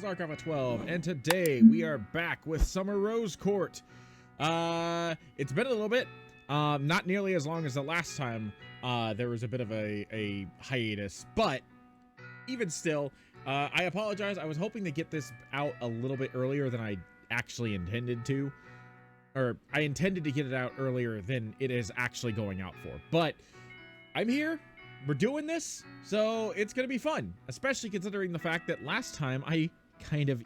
StarCraft 12, and today we are back with Summer Rose Court. It's been a little bit, not nearly as long as the last time. There was a bit of a hiatus, but even still, I apologize. I was hoping to get this out a little bit earlier than I actually intended to, or I intended to get it out earlier than it is actually going out for, but I'm here. We're doing this, so it's going to be fun, especially considering the fact that last time I kind of,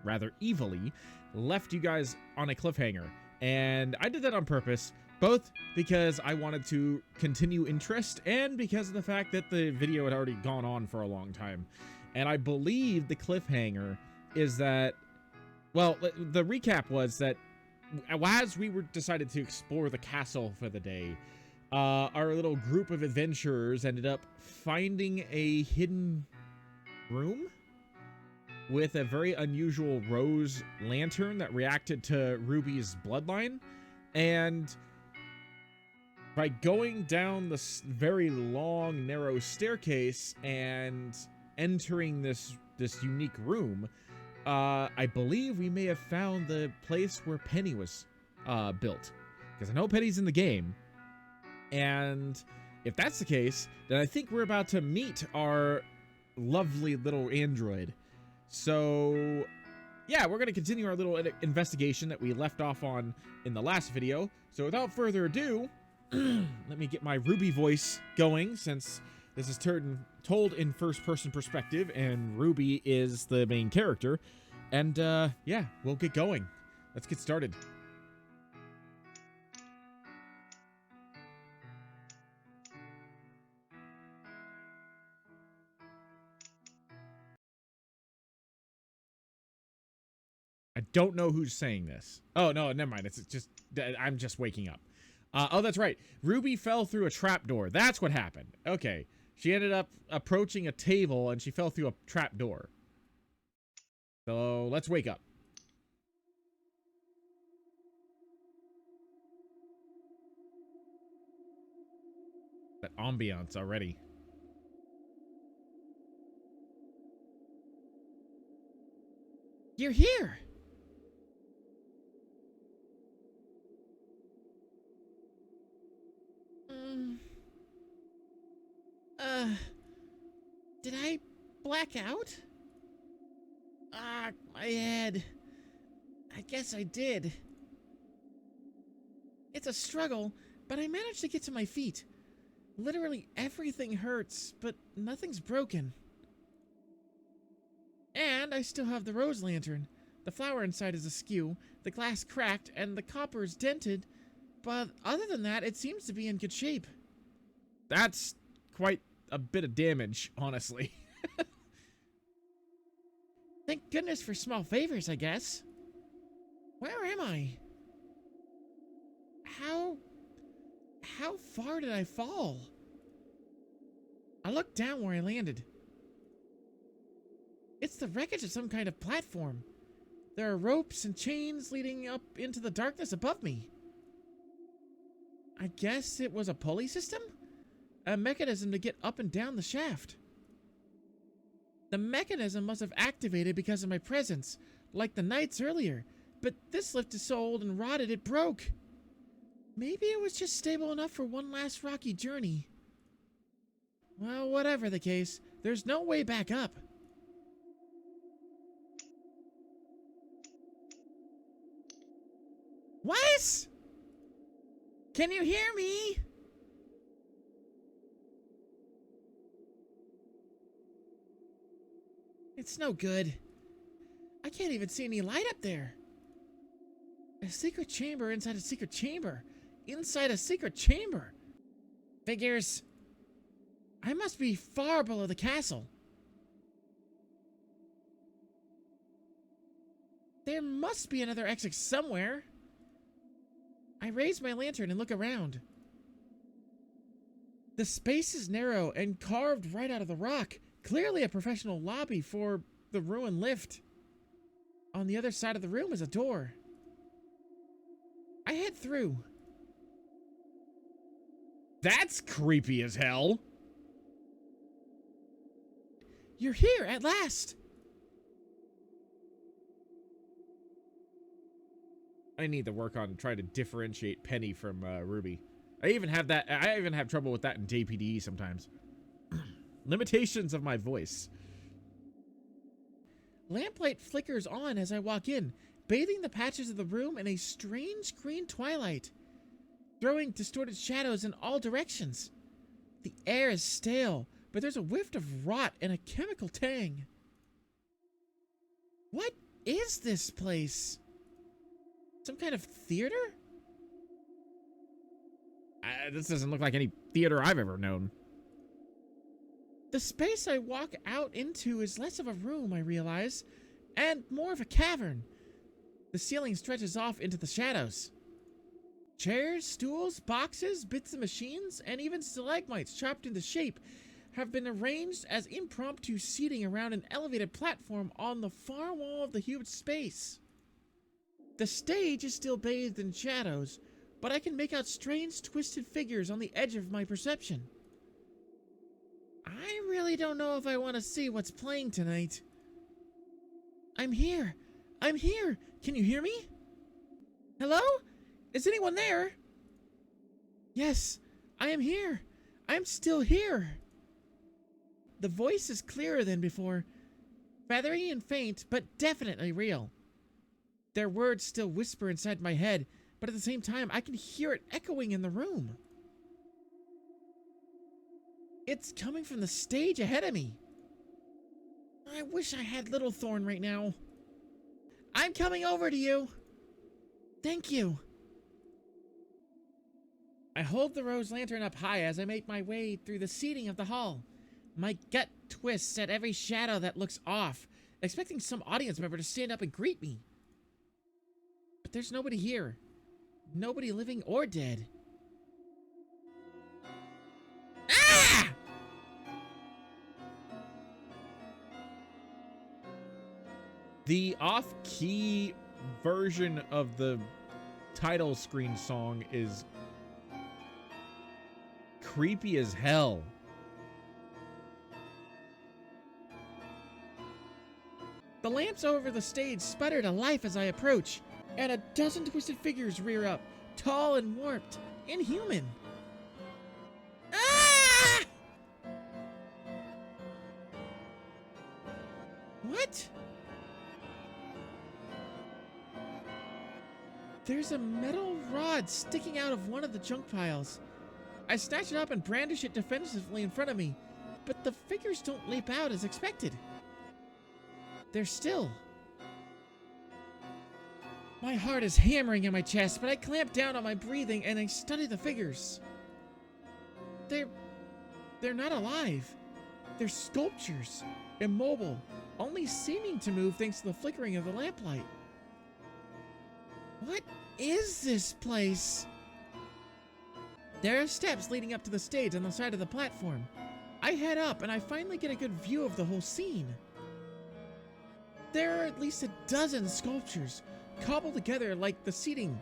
rather evilly, left you guys on a cliffhanger. And I did that on purpose, both because I wanted to continue interest and because of the fact that the video had already gone on for a long time. And I believe the cliffhanger is that, well, the recap was that as we decided to explore the castle for the day, our little group of adventurers ended up finding a hidden room with a very unusual rose lantern that reacted to Ruby's bloodline. And by going down this very long, narrow staircase and entering this unique room, I believe we may have found the place where Penny was built. Because I know Penny's in the game. And if that's the case, then I think we're about to meet our lovely little android. So, yeah, we're going to continue our little investigation that we left off on in the last video. So without further ado, let me get my RWBY voice going, since this is told in first-person perspective, and RWBY is the main character. And, yeah, we'll get going. Let's get started. I don't know who's saying this. Oh, no, never mind. It's just, I'm just waking up. Oh, that's right. RWBY fell through a trapdoor. That's what happened. Okay. She ended up approaching a table and she fell through a trapdoor. So let's wake up. That ambiance already. You're here. Did I black out? My head. I guess I did. It's a struggle, but I managed to get to my feet. Literally everything hurts, but nothing's broken. And I still have the rose lantern. The flower inside is askew, the glass cracked, and the copper is dented, but other than that, it seems to be in good shape. That's quite a bit of damage, honestly. Thank goodness for small favors, I guess. Where am I? How far did I fall? I looked down where I landed. It's the wreckage of some kind of platform. There are ropes and chains leading up into the darkness above me. I guess it was a pulley system? A mechanism to get up and down the shaft. The mechanism must have activated because of my presence, like the knights earlier, but this lift is so old and rotted it broke. Maybe it was just stable enough for one last rocky journey. Well, whatever the case, there's no way back up. What? Can you hear me? It's no good. I can't even see any light up there. A secret chamber inside a secret chamber. Inside a secret chamber. Figures. I must be far below the castle. There must be another exit somewhere. I raise my lantern and look around. The space is narrow and carved right out of the rock. Clearly a professional lobby for the ruined lift. On the other side of the room is a door. I head through. That's creepy as hell. You're here at last. I need to work on trying to differentiate Penny from Ruby. I even have trouble with that in JPDE sometimes. Limitations of my voice. Lamplight flickers on as I walk in, bathing the patches of the room in a strange green twilight, throwing distorted shadows in all directions. The air is stale, but there's a whiff of rot and a chemical tang. What is this place? Some kind of theater? This doesn't look like any theater I've ever known. The space I walk out into is less of a room, I realize, and more of a cavern. The ceiling stretches off into the shadows. Chairs, stools, boxes, bits of machines, and even stalagmites chopped into shape have been arranged as impromptu seating around an elevated platform on the far wall of the huge space. The stage is still bathed in shadows, but I can make out strange, twisted figures on the edge of my perception. I really don't know if I want to see what's playing tonight. I'm here. I'm here. Can you hear me? Hello? Is anyone there? Yes, I am here. I'm still here. The voice is clearer than before. Feathery and faint, but definitely real. Their words still whisper inside my head, but at the same time, I can hear it echoing in the room. It's coming from the stage ahead of me. I wish I had Little Thorn right now. I'm coming over to you. Thank you. I hold the rose lantern up high as I make my way through the seating of the hall. My gut twists at every shadow that looks off, expecting some audience member to stand up and greet me. But there's nobody here. Nobody living or dead. Ah! The off-key version of the title screen song is creepy as hell. The lamps over the stage sputter to life as I approach, and a dozen twisted figures rear up, tall and warped, inhuman. Ah! What? There's a metal rod sticking out of one of the junk piles. I snatch it up and brandish it defensively in front of me, but the figures don't leap out as expected. They're still. My heart is hammering in my chest, but I clamp down on my breathing and I study the figures. They're not alive. They're sculptures, immobile, only seeming to move thanks to the flickering of the lamplight. What is this place? There are steps leading up to the stage on the side of the platform. I head up and I finally get a good view of the whole scene. There are at least a dozen sculptures, cobbled together like the seating.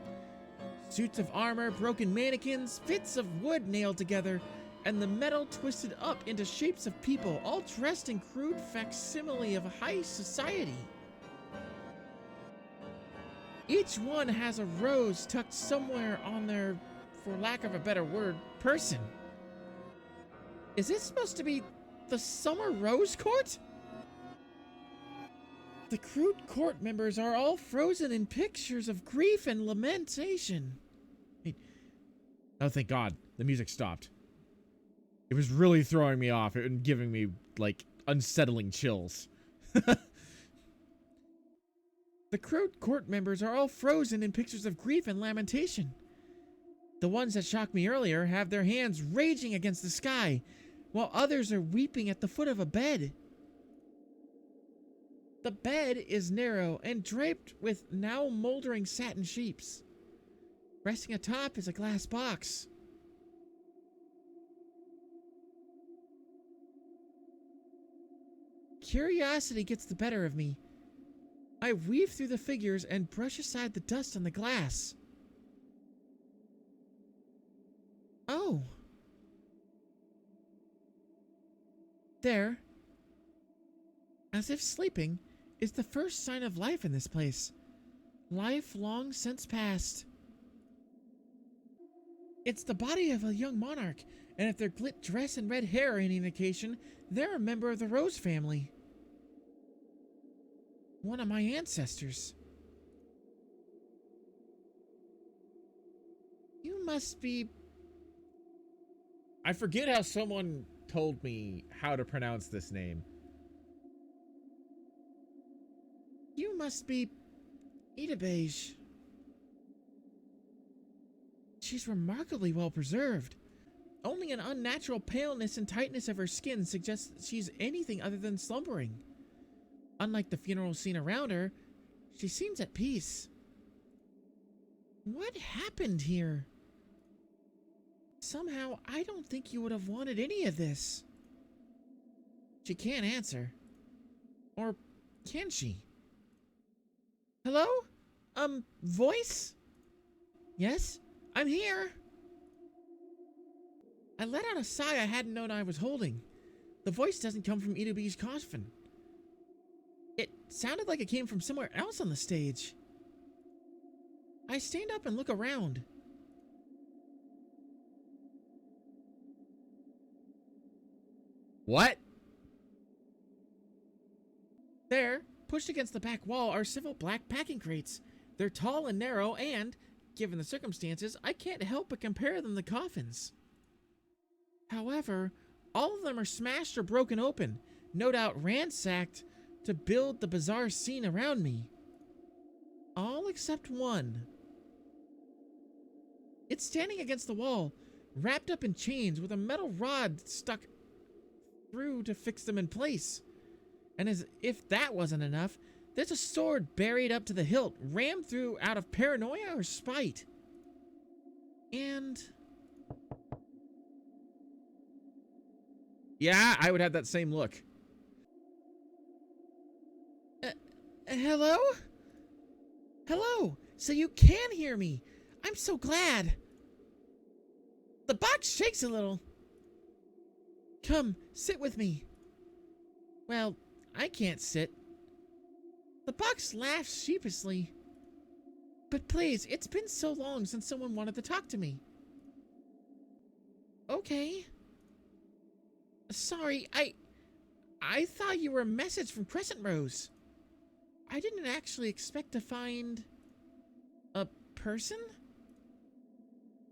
Suits of armor, broken mannequins, bits of wood nailed together, and the metal twisted up into shapes of people, all dressed in crude facsimile of high society. Each one has a rose tucked somewhere on their, for lack of a better word, person. Is this supposed to be the Summer Rose Court? The crude court members are all frozen in pictures of grief and lamentation. Wait. Oh, thank God. The music stopped. It was really throwing me off and giving me, like, unsettling chills. The crude court members are all frozen in pictures of grief and lamentation. The ones that shocked me earlier have their hands raging against the sky, while others are weeping at the foot of a bed. The bed is narrow and draped with now moldering satin sheets. Resting atop is a glass box. Curiosity gets the better of me. I weave through the figures and brush aside the dust on the glass. Oh. There, as if sleeping, is the first sign of life in this place. Life long since past. It's the body of a young monarch, and if their glit dress and red hair are any indication, they're a member of the Rose family. One of my ancestors. You must be... I forget how someone told me how to pronounce this name. You must be... Beige. She's remarkably well preserved. Only an unnatural paleness and tightness of her skin suggests that she's anything other than slumbering. Unlike the funeral scene around her, she seems at peace. What happened here? Somehow, I don't think you would have wanted any of this. She can't answer. Or can she? Hello? Voice? Yes? I'm here. I let out a sigh I hadn't known I was holding. The voice doesn't come from RWBY's coffin. It sounded like it came from somewhere else on the stage. I stand up and look around. What? There, pushed against the back wall, are several black packing crates. They're tall and narrow and, given the circumstances, I can't help but compare them to coffins. However, all of them are smashed or broken open, no doubt ransacked to build the bizarre scene around me. All except one. It's standing against the wall, wrapped up in chains with a metal rod stuck through to fix them in place. And as if that wasn't enough, there's a sword buried up to the hilt, rammed through out of paranoia or spite. And... yeah, I would have that same look. Hello? Hello? So you can hear me. I'm so glad. The box shakes a little. Come, sit with me. Well, I can't sit. The box laughs sheepishly. But please, it's been so long since someone wanted to talk to me. Okay. Sorry, I thought you were a message from Crescent Rose. I didn't actually expect to find a person?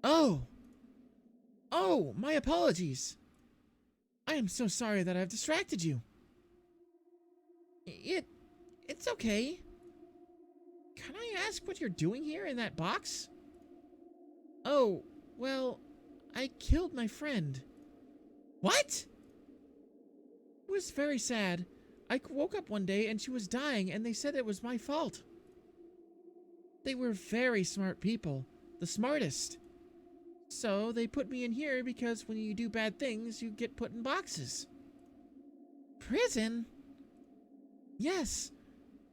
Oh, my apologies. I am so sorry that I've distracted you. It's okay. Can I ask what you're doing here in that box? Oh, well, I killed my friend. What? It was very sad. I woke up one day and she was dying and they said it was my fault. They were very smart people. The smartest. So they put me in here because when you do bad things, you get put in boxes. Prison? Yes,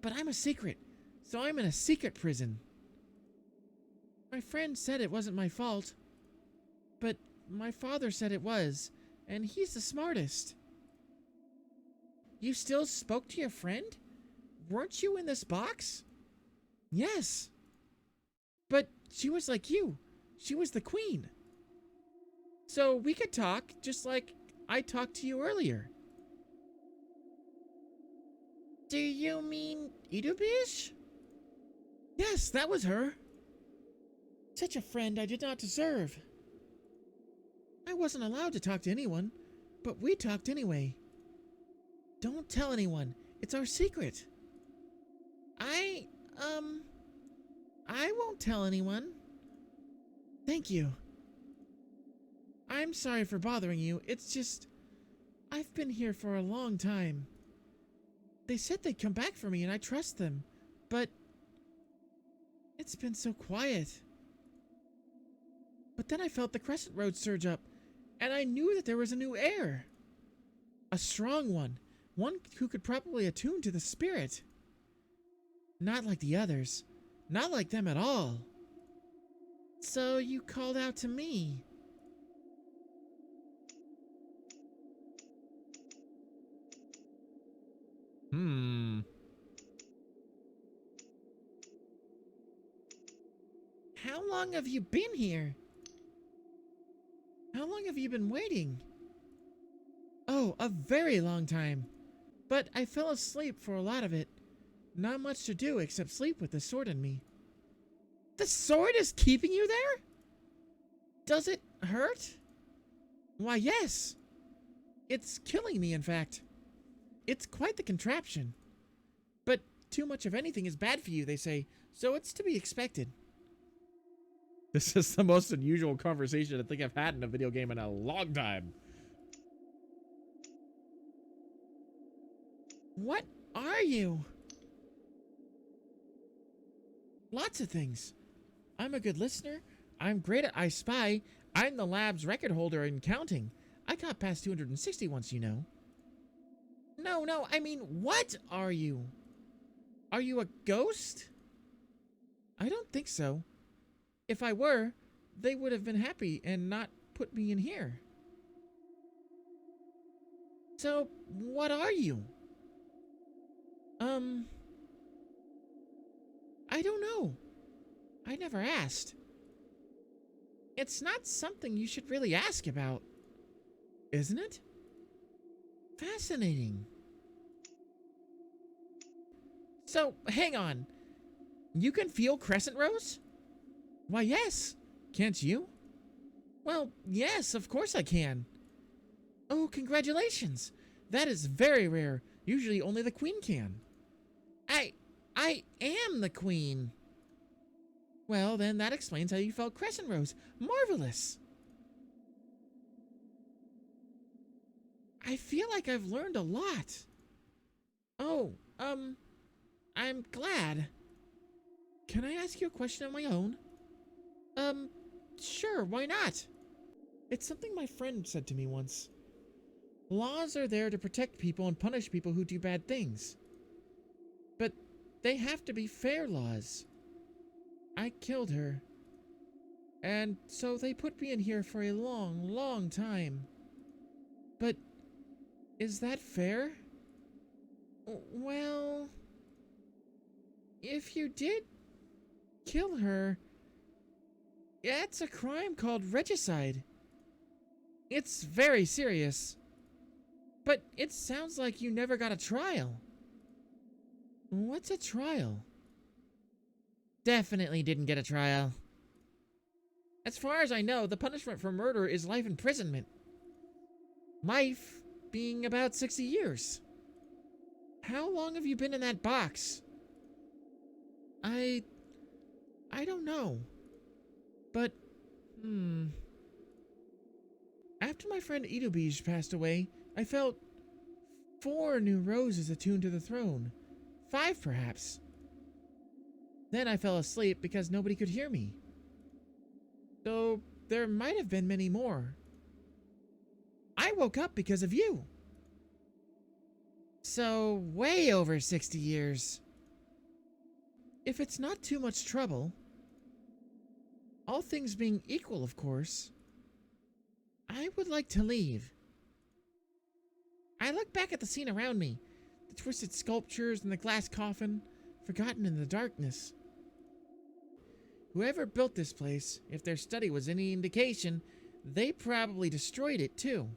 but I'm a secret, so I'm in a secret prison. My friend said it wasn't my fault, but my father said it was, and he's the smartest. You still spoke to your friend? Weren't you in this box? Yes. But she was like you. She was the queen. So we could talk just like I talked to you earlier. Do you mean RWBY? Yes, that was her. Such a friend I did not deserve. I wasn't allowed to talk to anyone, but we talked anyway. Don't tell anyone. It's our secret. I won't tell anyone. Thank you. I'm sorry for bothering you. It's just, I've been here for a long time. They said they'd come back for me and I trust them, but it's been so quiet. But then I felt the Crescent Road surge up, and I knew that there was a new heir. A strong one who could properly attune to the spirit. Not like the others. Not like them at all. So you called out to me. How long have you been here? How long have you been waiting? Oh, a very long time. But I fell asleep for a lot of it. Not much to do except sleep with the sword in me. The sword is keeping you there? Does it hurt? Why, yes. It's killing me, in fact. It's quite the contraption. But too much of anything is bad for you, they say, so it's to be expected. This is the most unusual conversation I think I've had in a video game in a long time. What are you? Lots of things. I'm a good listener. I'm great at I Spy. I'm the lab's record holder in counting. I got past 260 once, you know. No, I mean, what are you? Are you a ghost? I don't think so. If I were, they would have been happy and not put me in here. So, what are you? I don't know. I never asked. It's not something you should really ask about, isn't it? Fascinating. So, hang on. You can feel Crescent Rose? Why, yes. Can't you? Well, yes, of course I can. Oh, congratulations. That is very rare. Usually only the Queen can. I am the Queen. Well, then that explains how you felt Crescent Rose. Marvelous. I feel like I've learned a lot. Oh, I'm glad. Can I ask you a question of my own? Sure, why not? It's something my friend said to me once. Laws are there to protect people and punish people who do bad things. But they have to be fair laws. I killed her. And so they put me in here for a long, long time. But is that fair? Well, if you did kill her, that's a crime called regicide. It's very serious. But it sounds like you never got a trial. What's a trial? Definitely didn't get a trial. As far as I know, the punishment for murder is life imprisonment. Life being about 60 years. How long have you been in that box? I don't know. But, After my friend RWBY passed away, I felt 4 new roses attuned to the throne. 5, perhaps. Then I fell asleep because nobody could hear me. So there might have been many more. I woke up because of you. So way over 60 years. If it's not too much trouble, all things being equal, of course, I would like to leave. I look back at the scene around me, the twisted sculptures and the glass coffin, forgotten in the darkness. Whoever built this place, if their study was any indication, they probably destroyed it too.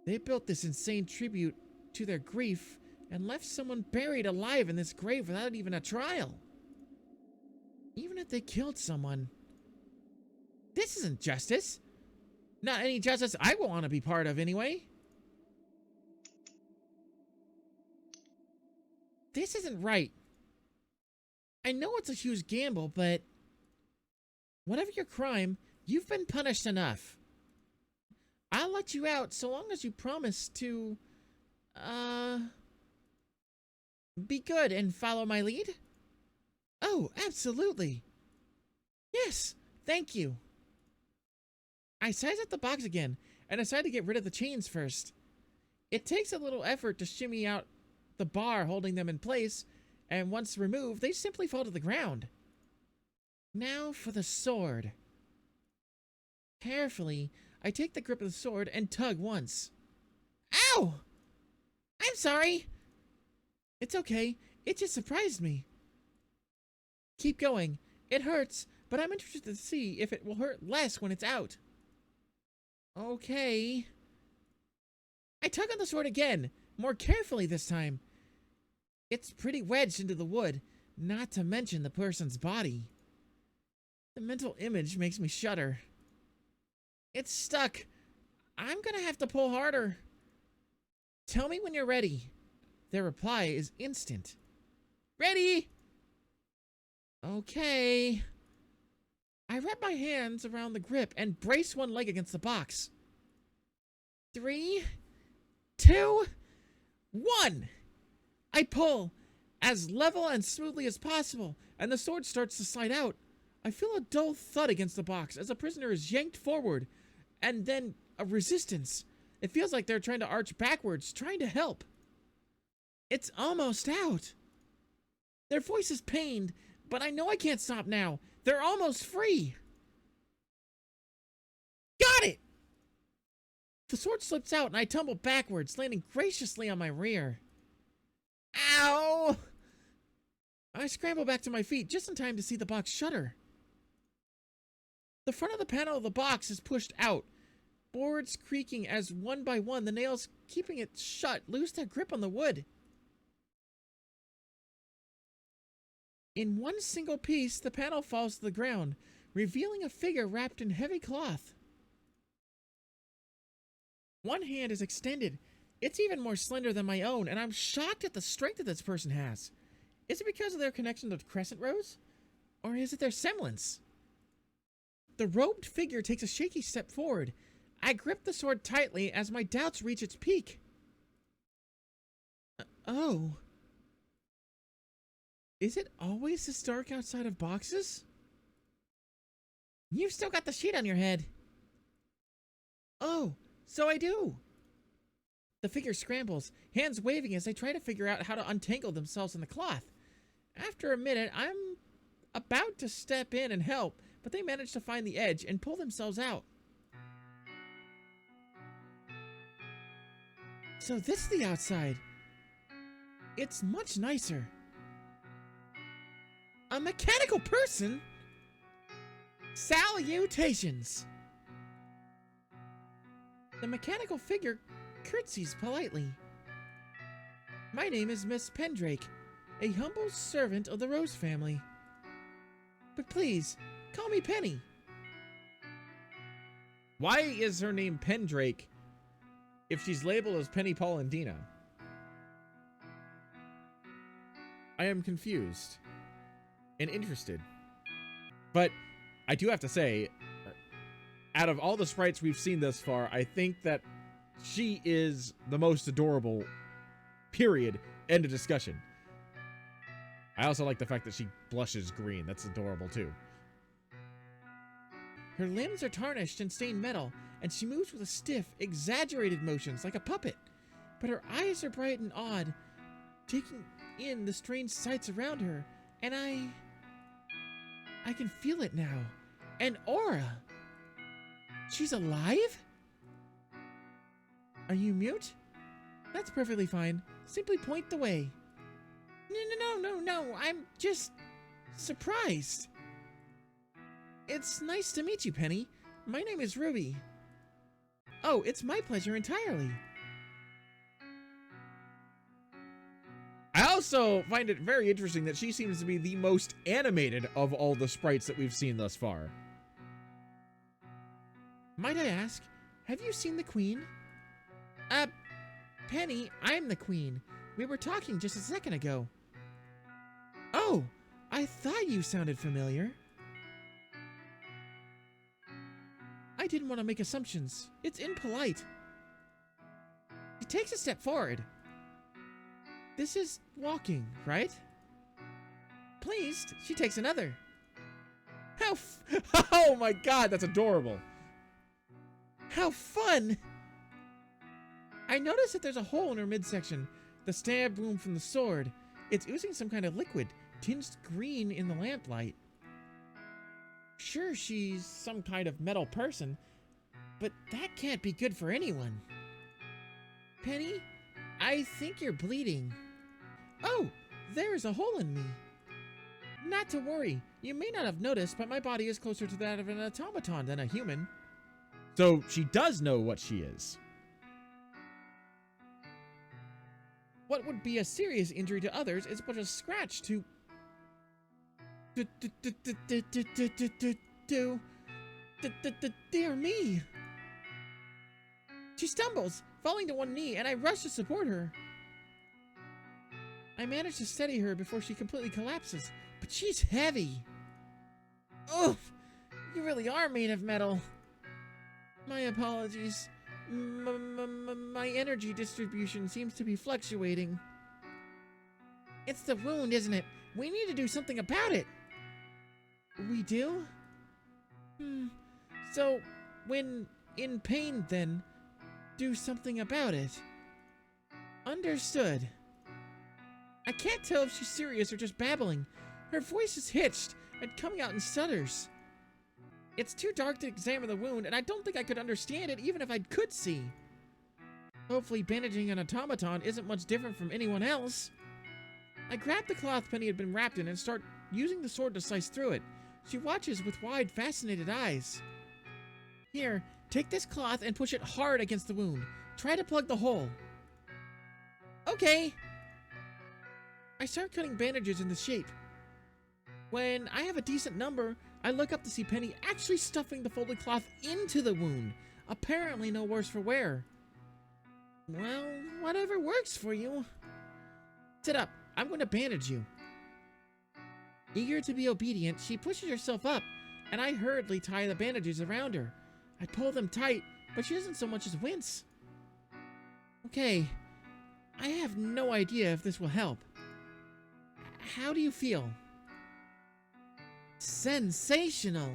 They built this insane tribute to their grief and left someone buried alive in this grave without even a trial. Even if they killed someone, this isn't justice. Not any justice I would want to be part of anyway. This isn't right. I know it's a huge gamble, but whatever your crime, you've been punished enough. I'll let you out so long as you promise to, be good and follow my lead. Oh, absolutely. Yes, thank you. I size up the box again and decide to get rid of the chains first. It takes a little effort to shimmy out the bar holding them in place, and once removed, they simply fall to the ground. Now for the sword. Carefully, I take the grip of the sword and tug once. Ow! I'm sorry. It's okay. It just surprised me. Keep going. It hurts, but I'm interested to see if it will hurt less when it's out. Okay. I tug on the sword again, more carefully this time. It's pretty wedged into the wood, not to mention the person's body. The mental image makes me shudder. It's stuck. I'm gonna have to pull harder. Tell me when you're ready. Their reply is instant. Ready! Okay. I wrap my hands around the grip and brace one leg against the box. 3, 2, 1. I pull as level and smoothly as possible, and the sword starts to slide out. I feel a dull thud against the box as the prisoner is yanked forward, and then a resistance. It feels like they're trying to arch backwards, trying to help. It's almost out. Their voice is pained, but I know I can't stop now. They're almost free. Got it! The sword slips out and I tumble backwards, landing graciously on my rear. Ow! I scramble back to my feet just in time to see the box shudder. The front of the panel of the box is pushed out, boards creaking as one by one the nails keeping it shut lose their grip on the wood. In one single piece, the panel falls to the ground, revealing a figure wrapped in heavy cloth. One hand is extended. It's even more slender than my own, and I'm shocked at the strength that this person has. Is it because of their connection to the crescent rose? Or is it their semblance? The robed figure takes a shaky step forward. I grip the sword tightly as my doubts reach its peak. Oh. Is it always this dark outside of boxes? You've still got the sheet on your head. Oh, so I do. The figure scrambles, hands waving as they try to figure out how to untangle themselves in the cloth. After a minute, I'm about to step in and help, but they manage to find the edge and pull themselves out. So this is the outside. It's much nicer. A mechanical person? Salutations! The mechanical figure curtsies politely. My name is Miss Pendrake, a humble servant of the Rose family. But please, call me Penny. Why is her name Pendrake if she's labeled as Penny Paulandina? I am confused and interested. But I do have to say, out of all the sprites we've seen thus far, I think that she is the most adorable, period. End of discussion. I also like the fact that she blushes green. That's adorable too. Her limbs are tarnished and stained metal, and she moves with a stiff, exaggerated motions like a puppet. But her eyes are bright and odd, taking in the strange sights around her, and I can feel it now. An aura. She's alive? Are you mute? That's perfectly fine. Simply point the way. No. I'm just surprised. It's nice to meet you, Penny. My name is RWBY. Oh, it's my pleasure entirely. I also find it very interesting that she seems to be the most animated of all the sprites that we've seen thus far. Might I ask, have you seen the Queen? Penny, I'm the Queen. We were talking just a second ago. Oh, I thought you sounded familiar. I didn't want to make assumptions. It's impolite. He takes a step forward. This is walking, right? Pleased, she takes another. Oh my god, that's adorable. How fun! I notice that there's a hole in her midsection, the stab wound from the sword. It's oozing some kind of liquid, tinged green in the lamplight. Sure, she's some kind of metal person, but that can't be good for anyone. Penny, I think you're bleeding. Oh, there's a hole in me. Not to worry, You may not have noticed, but my body is closer to that of an automaton than a human. So she does know what she is. What would be a serious injury to others is but a scratch to... Dear me. She stumbles, falling to one knee, and I rush to support her. I manage to steady her before she completely collapses, but she's heavy. Oof! You really are made of metal. My apologies. My energy distribution seems to be fluctuating. It's the wound, isn't it? We need to do something about it. We do? So, when in pain, then, do something about it. Understood. I can't tell if she's serious or just babbling. Her voice is hitched and coming out in stutters. It's too dark to examine the wound, and I don't think I could understand it even if I could see. Hopefully bandaging an automaton isn't much different from anyone else. I grab the cloth Penny had been wrapped in and start using the sword to slice through it. She watches with wide, fascinated eyes. Here, take this cloth and push it hard against the wound. Try to plug the hole. Okay. I start cutting bandages into shape. When I have a decent number, I look up to see Penny actually stuffing the folded cloth into the wound. Apparently no worse for wear. Well, whatever works for you. Sit up. I'm going to bandage you. Eager to be obedient, she pushes herself up, and I hurriedly tie the bandages around her. I pull them tight, but she doesn't so much as wince. Okay, I have no idea if this will help. How do you feel? Sensational!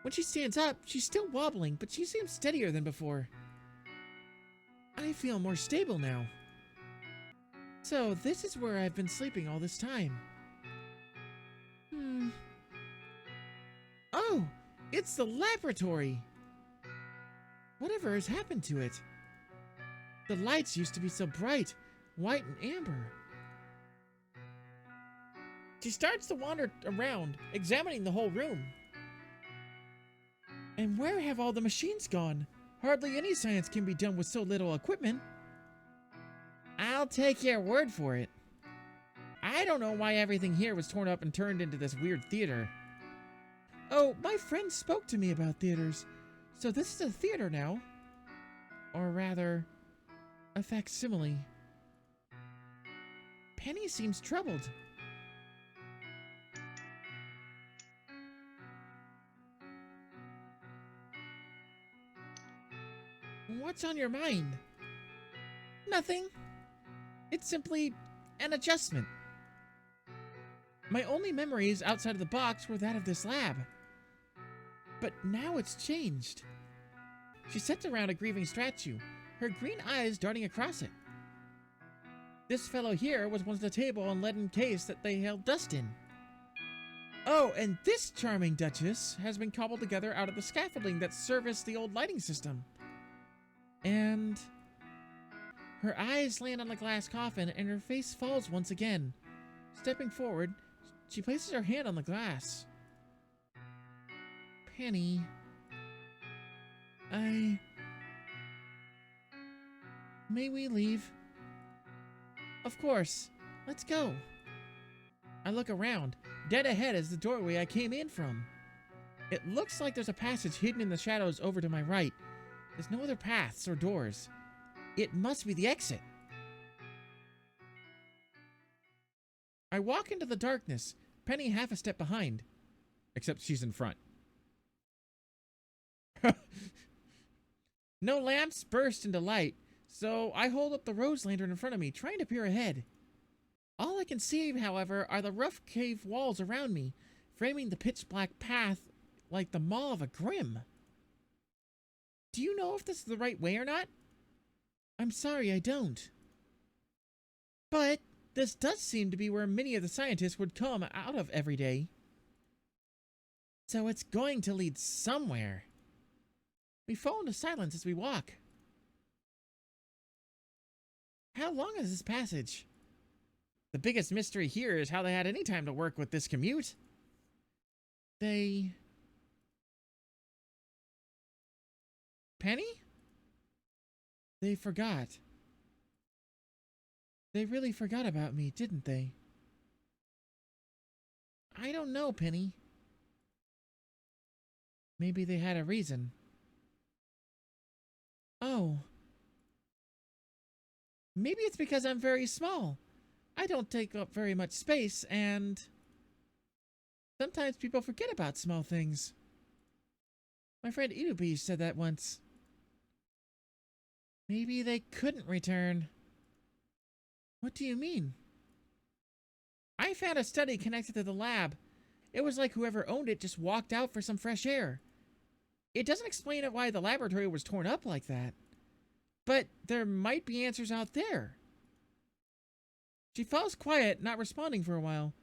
When she stands up, she's still wobbling, but she seems steadier than before. I feel more stable now. So, this is where I've been sleeping all this time. Oh, it's the laboratory! Whatever has happened to it? The lights used to be so bright, white and amber. She starts to wander around, examining the whole room. And where have all the machines gone? Hardly any science can be done with so little equipment. I'll take your word for it. I don't know why everything here was torn up and turned into this weird theater. Oh, my friend spoke to me about theaters. So this is a theater now. Or rather, a facsimile. Penny seems troubled. What's on your mind? Nothing. It's simply an adjustment. My only memories outside of the box were that of this lab. But now it's changed. She sits around a grieving statue, her green eyes darting across it. This fellow here was once the table and leaden case that they held dust in. Oh, and this charming duchess has been cobbled together out of the scaffolding that serviced the old lighting system. And her eyes land on the glass coffin and her face falls once again. Stepping forward, she places her hand on the glass. Penny, may we leave? Of course. Let's go. I look around. Dead ahead is the doorway I came in from. It looks like there's a passage hidden in the shadows over to my right. There's no other paths or doors. It must be the exit. I walk into the darkness, Penny half a step behind. Except she's in front. No lamps burst into light, so I hold up the rose lantern in front of me, trying to peer ahead. All I can see, however, are the rough cave walls around me, framing the pitch-black path like the maw of a grim. Do you know if this is the right way or not? I'm sorry, I don't. But this does seem to be where many of the scientists would come out of every day. So it's going to lead somewhere. We fall into silence as we walk. How long is this passage? The biggest mystery here is how they had any time to work with this commute. Penny? They forgot. They really forgot about me, didn't they? I don't know, Penny. Maybe they had a reason. Oh. Maybe it's because I'm very small. I don't take up very much space, and sometimes people forget about small things. My friend RWBY said that once. Maybe they couldn't return. What do you mean? I found a study connected to the lab. It was like whoever owned it just walked out for some fresh air. It doesn't explain why the laboratory was torn up like that. But there might be answers out there. She falls quiet, not responding for a while.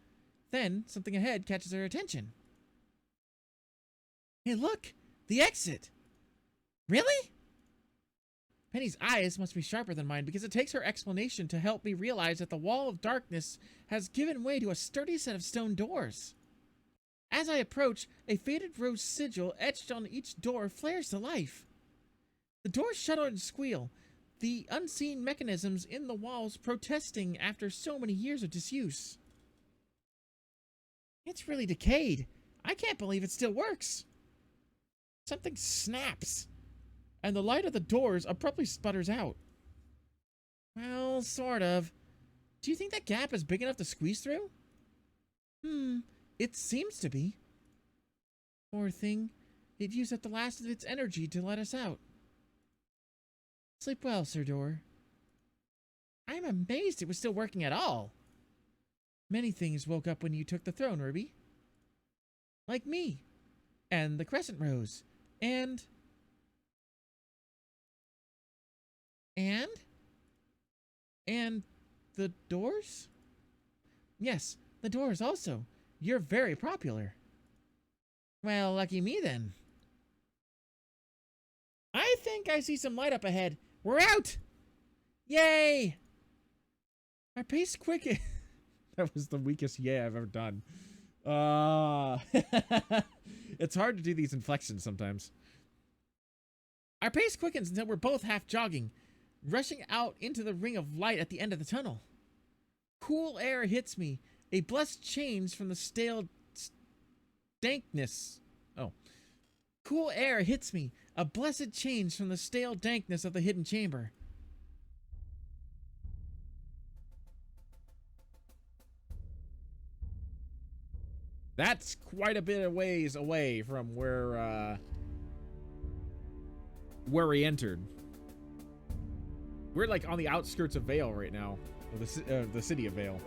Then, something ahead catches her attention. Hey, look! The exit! Really? Penny's eyes must be sharper than mine because it takes her explanation to help me realize that the wall of darkness has given way to a sturdy set of stone doors. As I approach, a faded rose sigil etched on each door flares to life. The doors shudder and squeal, the unseen mechanisms in the walls protesting after so many years of disuse. It's really decayed. I can't believe it still works. Something snaps, and the light of the doors abruptly sputters out. Well, sort of. Do you think that gap is big enough to squeeze through? It seems to be. Poor thing. It used up the last of its energy to let us out. Sleep well, Sir Door. I'm amazed it was still working at all. Many things woke up when you took the throne, RWBY. Like me. And the Crescent Rose. And the doors? Yes, the doors also. You're very popular. Well, lucky me then. I think I see some light up ahead. We're out! Yay! Our pace quicken. That was the weakest yay I've ever done. It's hard to do these inflections sometimes. Our pace quickens until we're both half jogging, rushing out into the ring of light at the end of the tunnel. Cool air hits me, a blessed change from the stale dankness. Cool air hits me, a blessed change from the stale dankness of the hidden chamber. That's quite a bit of ways away from where we entered. We're like on the outskirts of Vale right now, or the city of Vale.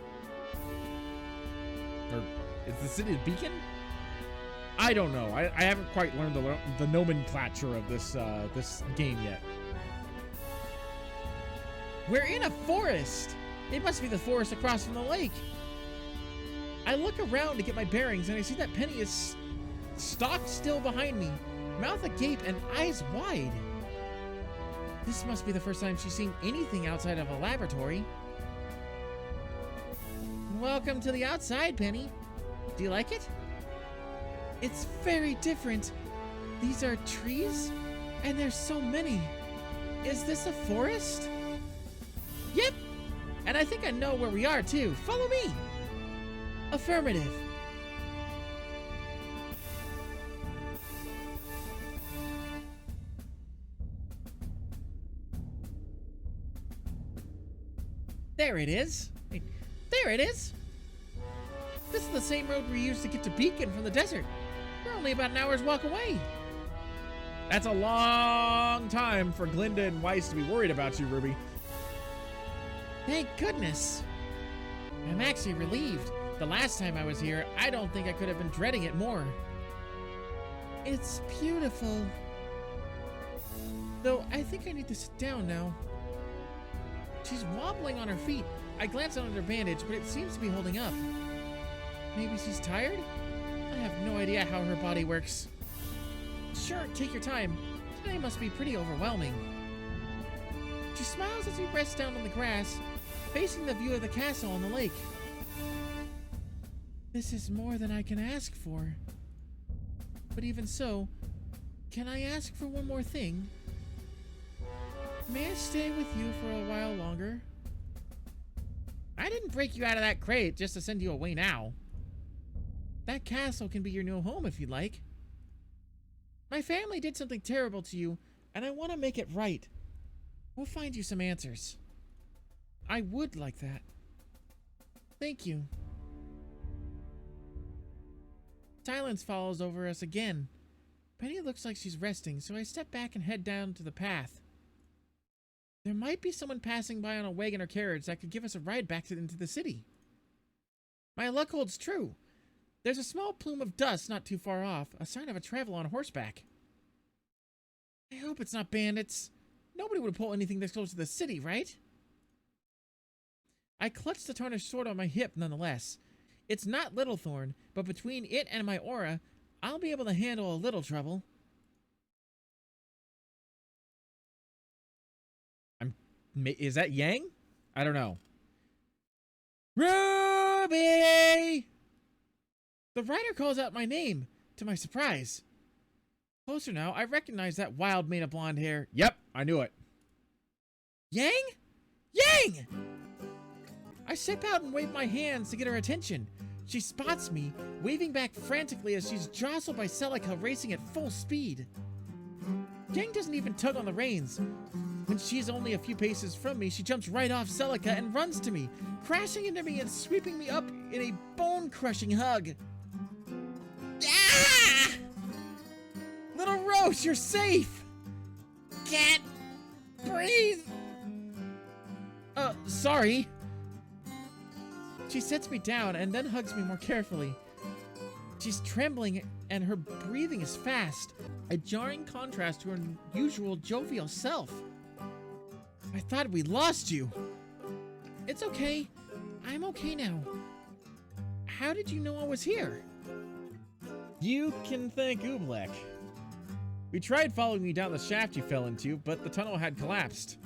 Or is the city of Beacon? I don't know. I haven't quite learned the nomenclature of this game yet. We're in a forest. It must be the forest across from the lake. I look around to get my bearings, and I see that Penny is stock still behind me, mouth agape and eyes wide. This must be the first time she's seen anything outside of a laboratory. Welcome to the outside, Penny. Do you like it? It's very different. These are trees, and there's so many. Is this a forest? Yep. And I think I know where we are, too. Follow me. Affirmative. There it is. Wait, there it is. This is the same road we used to get to Beacon from the desert. We're only about an hour's walk away. That's a long time for Glinda and Weiss to be worried about you, RWBY. Thank goodness. I'm actually relieved. The last time I was here, I don't think I could have been dreading it more. It's beautiful. Though I think I need to sit down now. She's wobbling on her feet. I glance on her bandage, but it seems to be holding up. Maybe she's tired? I have no idea how her body works. Sure, take your time. Today must be pretty overwhelming. She smiles as we rest down on the grass, facing the view of the castle on the lake. This is more than I can ask for. But even so, can I ask for one more thing? May I stay with you for a while longer? I didn't break you out of that crate just to send you away now. That castle can be your new home if you'd like. My family did something terrible to you, and I want to make it right. We'll find you some answers. I would like that. Thank you. Silence follows over us again. Penny looks like she's resting, so I step back and head down to the path. There might be someone passing by on a wagon or carriage that could give us a ride back into the city. My luck holds true. There's a small plume of dust not too far off, a sign of a traveler on horseback. I hope it's not bandits. Nobody would pull anything this close to the city, right? I clutch the tarnished sword on my hip nonetheless. It's not Littlethorn, but between it and my aura, I'll be able to handle a little trouble. Is that Yang? I don't know. RWBY! The rider calls out my name, to my surprise. Closer now, I recognize that wild mane of blonde hair. Yep, I knew it. Yang? Yang! I step out and wave my hands to get her attention. She spots me, waving back frantically as she's jostled by Celica racing at full speed. Yang doesn't even tug on the reins. When she's only a few paces from me, she jumps right off Celica and runs to me, crashing into me and sweeping me up in a bone-crushing hug. Ah! Little Rose, you're safe! Can't breathe! Sorry. She sets me down and then hugs me more carefully. She's trembling and her breathing is fast, a jarring contrast to her usual jovial self. I thought we lost you. It's okay. I'm okay now. How did you know I was here? You can thank Oobleck. We tried following you down the shaft you fell into, but the tunnel had collapsed.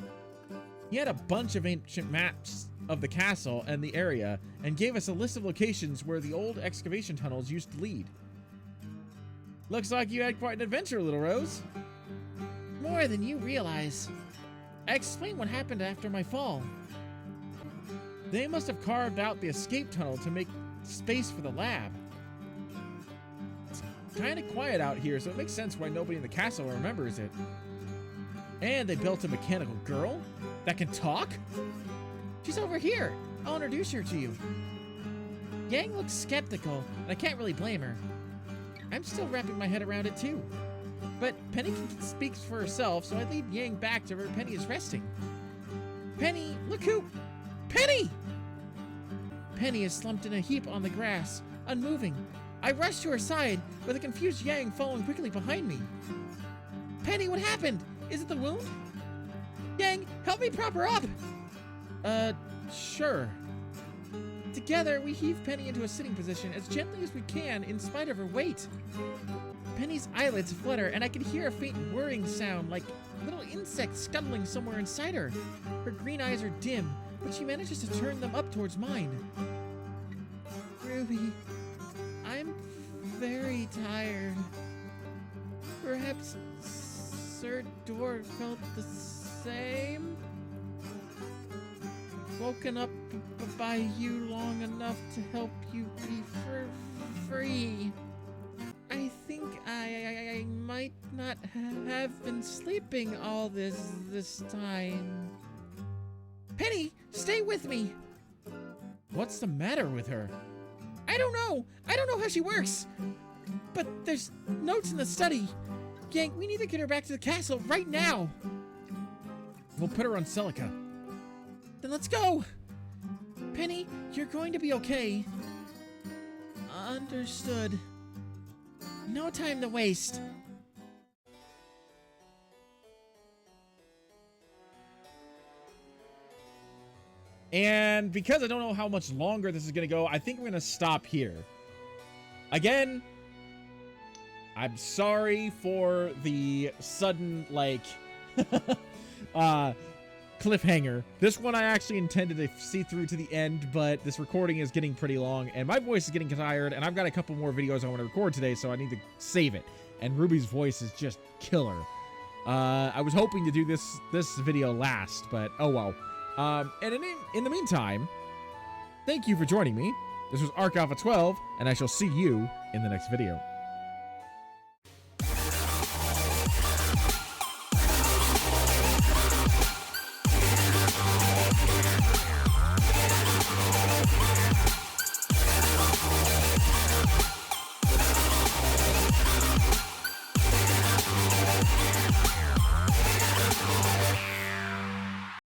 He had a bunch of ancient maps of the castle and the area, and gave us a list of locations where the old excavation tunnels used to lead. Looks like you had quite an adventure, Little Rose. More than you realize. I explained what happened after my fall. They must have carved out the escape tunnel to make space for the lab. It's kind of quiet out here, so it makes sense why nobody in the castle remembers it. And they built a mechanical girl that can talk? She's over here. I'll introduce her to you. Yang looks skeptical, and I can't really blame her. I'm still wrapping my head around it too. But Penny speaks for herself, so I lead Yang back to where Penny is resting. Penny, look who... Penny! Penny is slumped in a heap on the grass, unmoving. I rush to her side, with a confused Yang following quickly behind me. Penny, what happened? Is it the wound? Yang, help me prop her up! Sure. Together, we heave Penny into a sitting position as gently as we can in spite of her weight. Penny's eyelids flutter, and I can hear a faint whirring sound like little insects scuttling somewhere inside her. Her green eyes are dim, but she manages to turn them up towards mine. Ruby, I'm very tired. Perhaps Sir Dor felt the same? Woken up by you long enough to help you be free. I think I might not have been sleeping all this time. Penny, stay with me. What's the matter with her? I don't know. I don't know how she works. But there's notes in the study. Yang, we need to get her back to the castle right now. We'll put her on Celica. Then let's go. Penny, you're going to be okay. Understood. No time to waste. And because I don't know how much longer this is going to go, I think we're going to stop here. Again, I'm sorry for the sudden, like, cliffhanger. This one I actually intended to see through to the end, but this recording is getting pretty long, and my voice is getting tired, and I've got a couple more videos I want to record today, so I need to save it. And Ruby's voice is just killer. I was hoping to do this video last, but oh well. And in the meantime, thank you for joining me. This was Arc Alpha 12, and I shall see you in the next video.